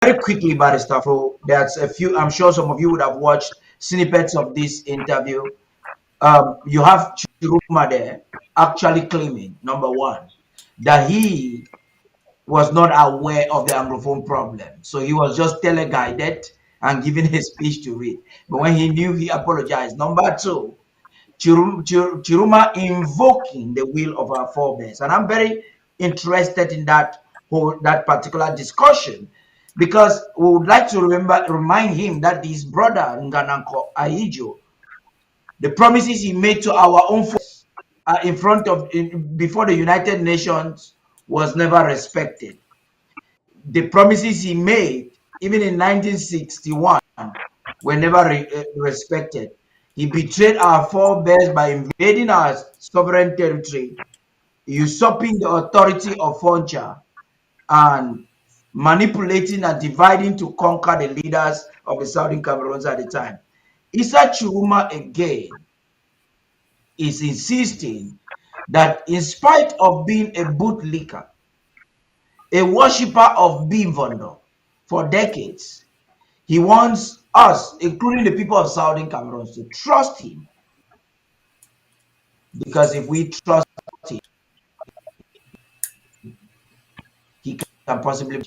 very quickly, Barrister Fro, there's a few, I'm sure some of you would have watched snippets of this interview. You have Tchiroma there actually claiming, number one, that he was not aware of the Anglophone problem. So he was just teleguided and given his speech to read. But when he knew, he apologized. Number two, Tchiroma invoking the will of our forebears. And I'm very interested in that particular discussion because we would like to remind him that his brother Ngananko Aijo, the promises he made to our own forebears before the United Nations was never respected. The promises he made, even in 1961, were never respected. He betrayed our forebears by invading our sovereign territory, usurping the authority of Foncha, and manipulating and dividing to conquer the leaders of the Southern Cameroons at the time. Issa Tchiroma again is insisting that in spite of being a bootlicker, a worshipper of Bimvondo for decades, he wants us, including the people of Southern Cameroon, to trust him. Because if we trust him, he can possibly.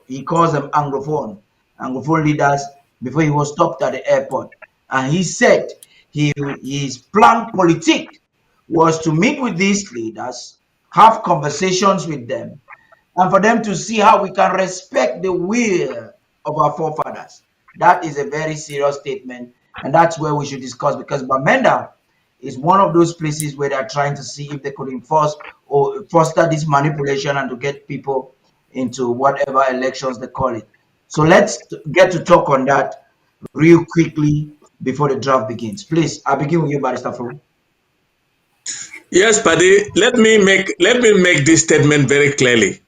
He calls them Anglophone leaders before he was stopped at the airport. And he said his plan politique was to meet with these leaders, have conversations with them, and for them to see how we can respect the will of our forefathers. That is a very serious statement, and that's where we should discuss because Bamenda is one of those places where they're trying to see if they could enforce or foster this manipulation and to get people into whatever elections they call it. So let's get to talk on that real quickly before the draft begins. Please, I'll begin with you, Barrister Fru. Yes, Paddy, let me make this statement very clearly.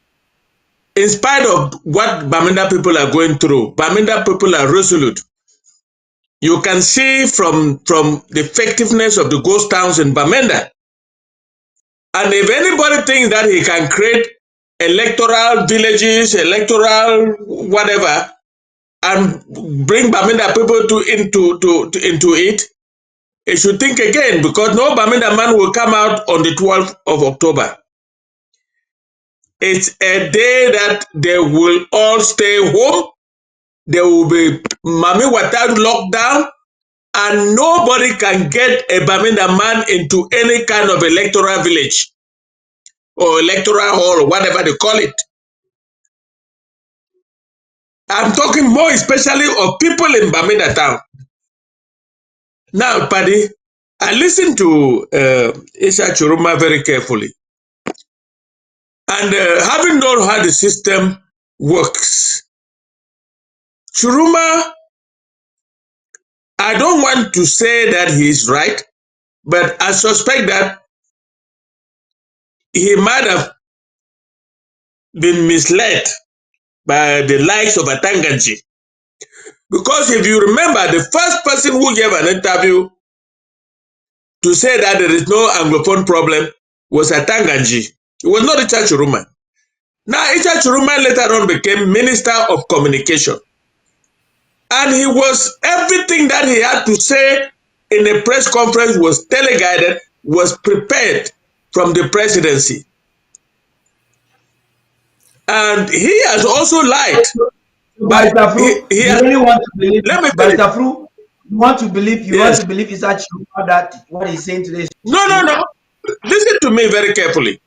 In spite of what Bamenda people are going through, Bamenda people are resolute. You can see from the effectiveness of the ghost towns in Bamenda. And if anybody thinks that he can create electoral villages, electoral whatever, and bring Bamenda people into it, he should think again because no Bamenda man will come out on the 12th of October. It's a day that they will all stay home. There will be Mami Wata lockdown, and nobody can get a Bamenda man into any kind of electoral village or electoral hall or whatever they call it. I'm talking more especially of people in Bamenda town. Now, Paddy, I listened to Issa Tchiroma very carefully. And having known how the system works, Tchiroma, I don't want to say that he's right, but I suspect that he might have been misled by the likes of Atanganji. Because if you remember, the first person who gave an interview to say that there is no Anglophone problem was Atanganji. It was not Issa Tchiroma. Now, Issa Tchiroma later on became Minister of Communication. And he was, everything that he had to say in a press conference was teleguided, was prepared from the presidency. And he has also lied. But he you has, really want to believe, let me finish. Barrister Fru, you want to believe Yes. Issa Tchiroma that what he's saying today is No, no, no. Listen to me very carefully.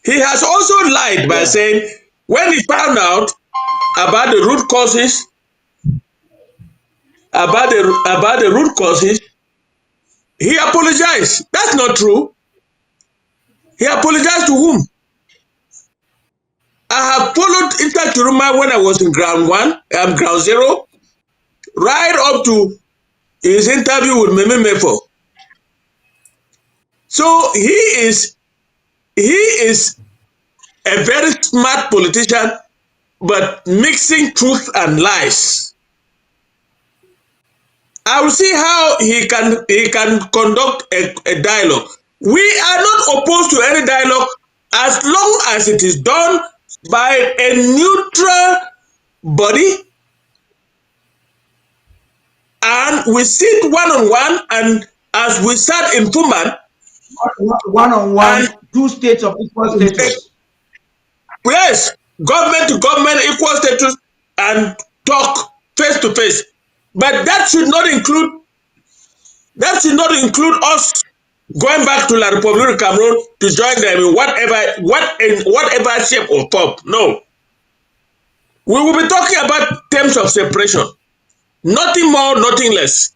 He has also lied by saying when he found out about the root causes, he apologized. That's not true. He apologized to whom? I have followed Issa Tchiroma when I was in ground zero, right up to his interview with Meme Mefo. So he is a very smart politician, but mixing truth and lies. I will see how he can conduct a dialogue. We are not opposed to any dialogue as long as it is done by a neutral body, and we sit one on one, and as we sat in Puman, One on and one, two states of equal status. yes, government to government, equal status, and talk face to face. But that should not include us going back to La Republic of Cameroon to join them in whatever shape or form. No, we will be talking about terms of separation, nothing more, nothing less.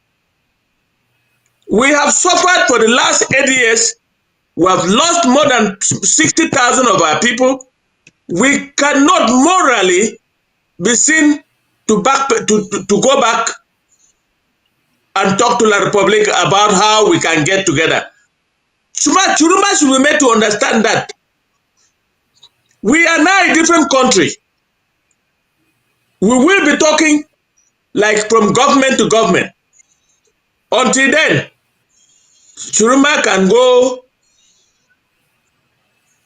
We have suffered for the last 8 years. We have lost more than 60,000 of our people. We cannot morally be seen to go back and talk to La Republic about how we can get together. Chiruma should be made to understand that we are now a different country. We will be talking like from government to government. Until then, Chiruma can go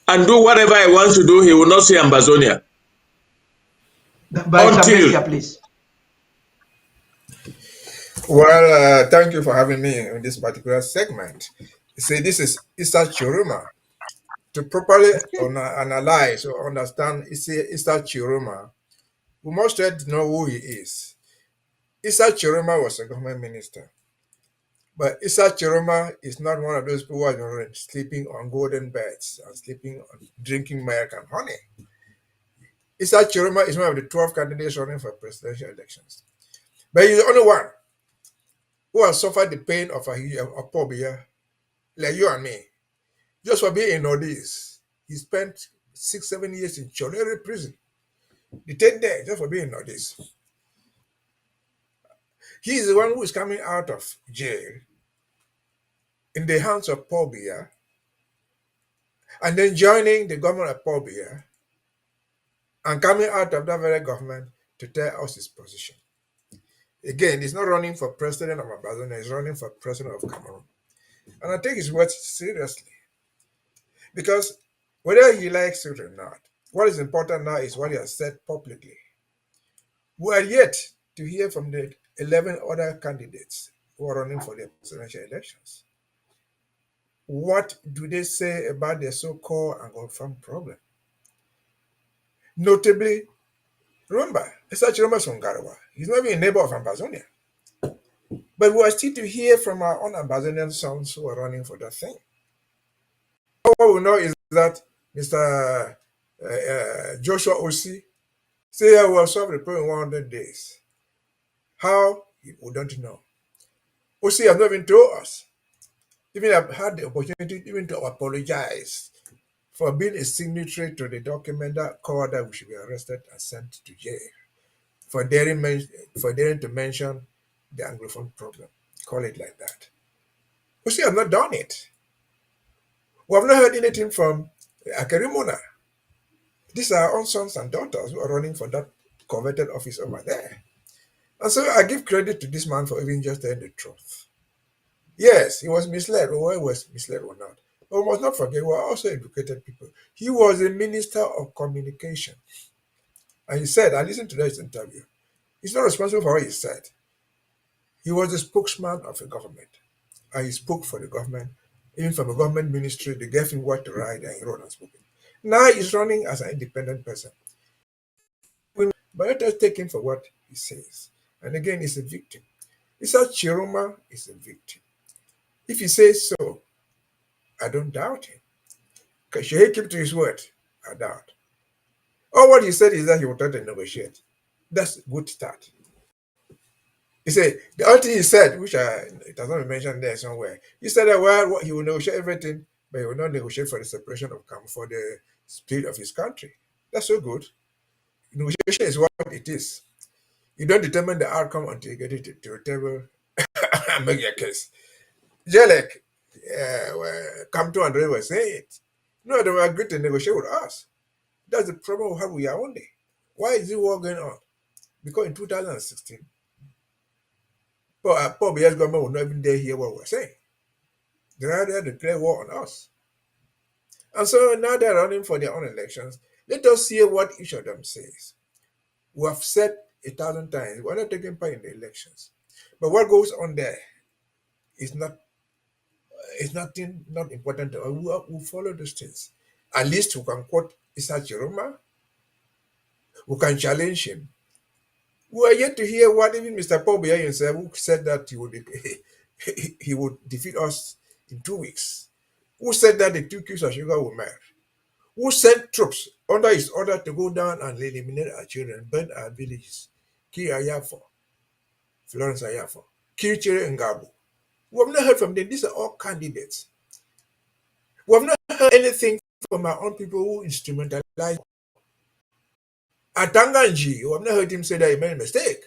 and do whatever he wants to do. He will not see Ambazonia By until Sabestia, please. Well, thank you for having me in this particular segment. See, this is Issa Tchiroma. To properly analyze or understand Issa Tchiroma, we must try to know who he is. Issa Tchiroma was a government minister, but Issa Tchiroma is not one of those people who are sleeping on golden beds and sleeping on drinking milk and honey. Issa Tchiroma is one of the 12 candidates running for presidential elections, but he's the only one who has suffered the pain of a pobia, like you and me. Just for being in Northeast, he spent 6, 7 years in Cholere prison, detained there just for being in Northeast. He is the one who is coming out of jail in the hands of Paul Biya and then joining the government of Paul Biya and coming out of that very government to tell us his position. Again, he's not running for president of Ambazonia, he's running for president of Cameroon. And I take his words seriously because whether he likes it or not, what is important now is what he has said publicly. We are yet to hear from the 11 other candidates who are running for the presidential elections. What do they say about their so-called and confirmed problem? Notably, remember, Issa Tchiroma is from Garawa. He's not even a neighbor of Ambazonia. But we are still to hear from our own Ambazonian sons who are running for that thing. What we know is that Mr. Joshua Osi say he will solve the problem in 100 days. How? We don't know. Osi has not even told us. Even I've had the opportunity even to apologize for being a signatory to the document that called that we should be arrested and sent to jail for daring to mention the Anglophone problem. Call it like that. We still have not done it. We have not heard anything from Akerimona. These are our own sons and daughters who are running for that coveted office over there. And so I give credit to this man for even just telling the truth. Yes, he was misled, or he was misled or not. But we must not forget, we are also educated people. He was a minister of communication. And he said, I listened to that interview, he's not responsible for what he said. He was the spokesman of a government. And he spoke for the government. Even from a government ministry, they gave him what to write and he wrote and spoke. Now he's running as an independent person. But let us take him for what he says. And again, he's a victim. Issa Tchiroma is a victim. If he says so, I don't doubt him. Should he keep to his word? I doubt. All what he said is that he will try to negotiate. That's a good start. He said, the only thing he said, which it has not been mentioned there somewhere, he said that well, he will negotiate everything, but he will not negotiate for the separation of Cameroon, for the split of his country. That's so good. Negotiation is what it is. You don't determine the outcome until you get it to the table and make your case. Jelek, come to Andre was saying it. No, they were agreed to negotiate with us. That's the problem we have with Yaoundé. Why is the war going on? Because in 2016, Paul Biya's government will not even dare hear what we're saying. They rather declare war on us. And so now they're running for their own elections. Let us hear what each of them says. We have said 1,000 times we're not taking part in the elections. But what goes on there is nothing not important to us. We follow those things. At least we can quote Issa Tchiroma, we can challenge him. We are yet to hear what even Mr. Paul Biya himself, who said that he would defeat us in 2 weeks. Who said that the two cubes of sugar will melt? Who sent troops under his order to go down and eliminate our children, burn our villages, kill Ayafo, Florence Ayafo, kill Chere Ngabo? We have not heard from them. These are all candidates. We have not heard anything from our own people who instrumentalize. Atanganji, we have not heard him say that he made a mistake.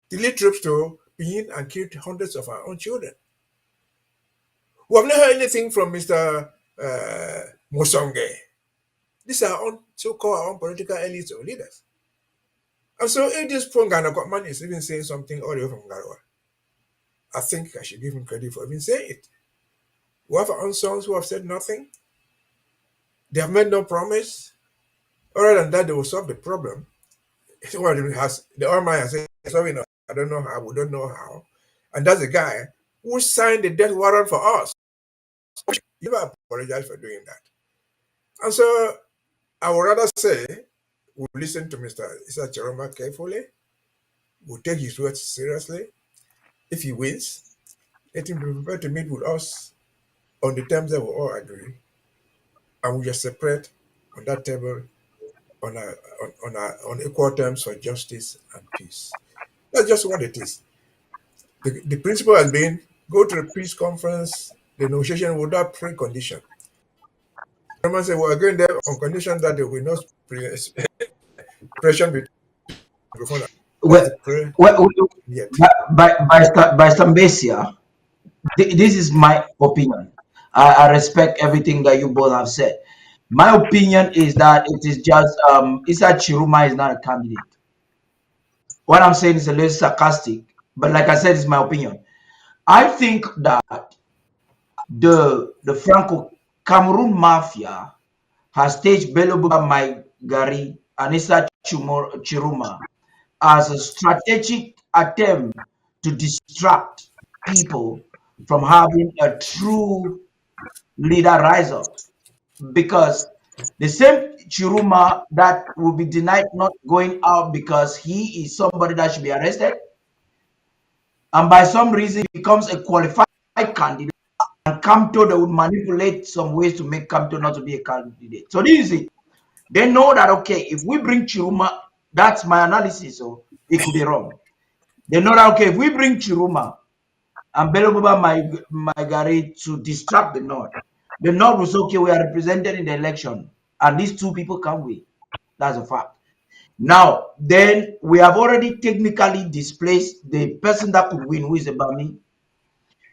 To lead troops to begin and kill hundreds of our own children. We have not heard anything from Mr. Musonge. These are our own so-called our own political elites or leaders. And so if this Pongana man is even saying something audio from Garwa, I think I should give him credit for even saying it. We have our own sons who have said nothing. They have made no promise. Other than that, they will solve the problem. What has the Almighty has said, solving us. I don't know how, we don't know how. And that's the guy who signed the death warrant for us. You never apologize for doing that. And so I would rather say we'll listen to Mr. Issa Tchiroma carefully. We'll take his words seriously. If he wins, let him be prepared to meet with us on the terms that we all agree. And we just separate on that table on equal terms for justice and peace. That's just what it is. The principle has been go to the peace conference, the negotiation without precondition. Someone said, we're going there on condition that there will be no pressure between microphone. Well, well, Yet. by Stambesia, this is my opinion. I respect everything that you both have said. My opinion is that it is just Issa Tchiroma is not a candidate. What I'm saying is a little sarcastic, but like I said, it's my opinion. I think that the Franco Cameroon mafia has staged Belobuba Maigari and Issa Tchiroma as a strategic attempt to distract people from having a true leader rise up. Because the same Chiruma that will be denied not going out because he is somebody that should be arrested, and by some reason becomes a qualified candidate, and Kamto they would manipulate some ways to make Kamto not to be a candidate. So this is it. They know that okay, if we bring Chiruma, that's my analysis, so it could be wrong. They know that okay, if we bring Chiruma and Belobuba Maigari to distract the North was okay, we are represented in the election, and these two people can win. That's a fact. Now, then we have already technically displaced the person that could win, who is a Bami.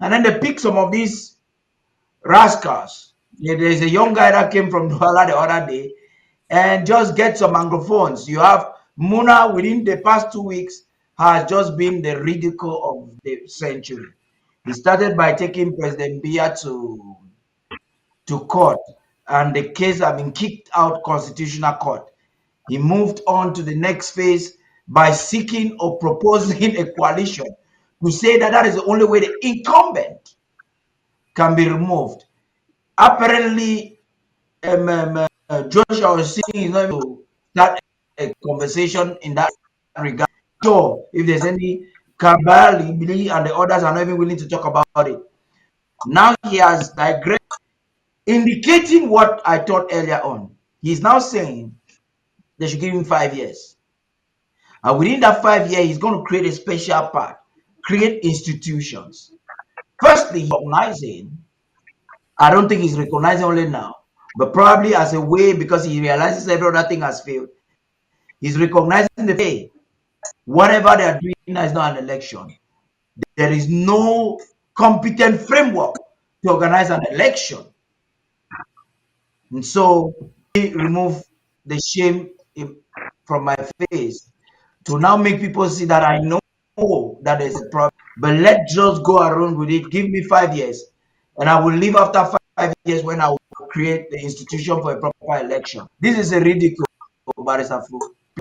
And then they pick some of these rascals. Yeah, there's a young guy that came from Douala the other day and just get some anglophones. You have Muna within the past 2 weeks has just been the ridicule of the century. He started by taking President Biya to court, and the case has been kicked out constitutional court. He moved on to the next phase by seeking or proposing a coalition to say that that is the only way the incumbent can be removed. Apparently, Joshua was saying he's not going to start a conversation in that regard. So, if there's any Kabali and the others are not even willing to talk about it. Now he has digressed, indicating what I thought earlier on. He's now saying they should give him 5 years. And within that 5 years, he's going to create a special part, create institutions. Firstly, recognizing, I don't think he's recognizing only now, but probably as a way because he realizes every other thing has failed. He's recognizing the way whatever they are doing now is not an election. There is no competent framework to organize an election. And so he removed the shame from my face to now make people see that I know that there's a problem. But let's just go around with it. Give me 5 years. And I will leave after 5 years when I will create the institution for a proper election. This is a ridicule, Barrister Flo.